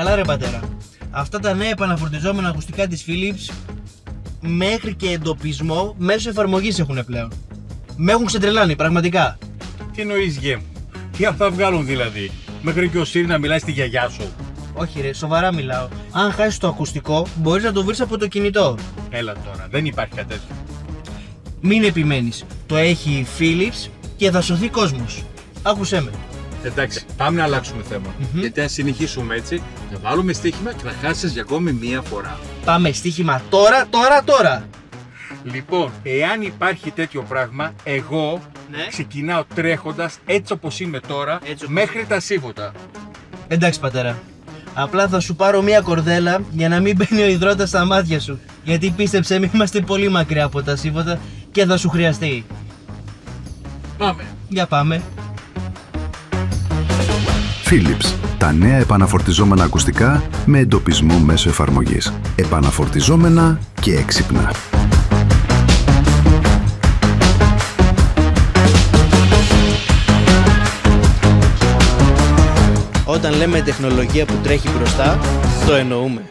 Καλά ρε πατέρα. Αυτά τα νέα επαναφορτιζόμενα ακουστικά της Philips μέχρι και εντοπισμό μέσω εφαρμογής έχουν πλέον. Με έχουν ξετρελάνει πραγματικά. Τι εννοείς γε μου? Τι αυτά βγάλουν δηλαδή? Μέχρι και ο Siri να μιλάει στη γιαγιά σου. Όχι ρε, σοβαρά μιλάω. Αν χάσεις το ακουστικό, μπορείς να το βρεις από το κινητό. Έλα τώρα, δεν υπάρχει κάτι τέτοιο. Μην επιμένεις. Το έχει η Philips και θα σωθεί κόσμος. Άκουσέ με. Εντάξει, πάμε να αλλάξουμε θέμα. Γιατί αν συνεχίσουμε έτσι, θα βάλουμε στοίχημα και θα χάσεις για ακόμη μία φορά. Πάμε στοίχημα τώρα. Λοιπόν, εάν υπάρχει τέτοιο πράγμα, εγώ Ναι. ξεκινάω τρέχοντας έτσι όπως είμαι τώρα, Έτσι όπως μέχρι τα Σίβωτα. Εντάξει πατέρα. Απλά θα σου πάρω μία κορδέλα για να μην μπαίνει ο υδρότας στα μάτια σου. Γιατί πίστεψε με, είμαστε πολύ μακριά από τα Σίβωτα και θα σου χρειαστεί. Πάμε. Για πάμε. Philips. Τα νέα επαναφορτιζόμενα ακουστικά με εντοπισμό μέσω εφαρμογής. Επαναφορτιζόμενα και έξυπνα. Όταν λέμε τεχνολογία που τρέχει μπροστά, το εννοούμε.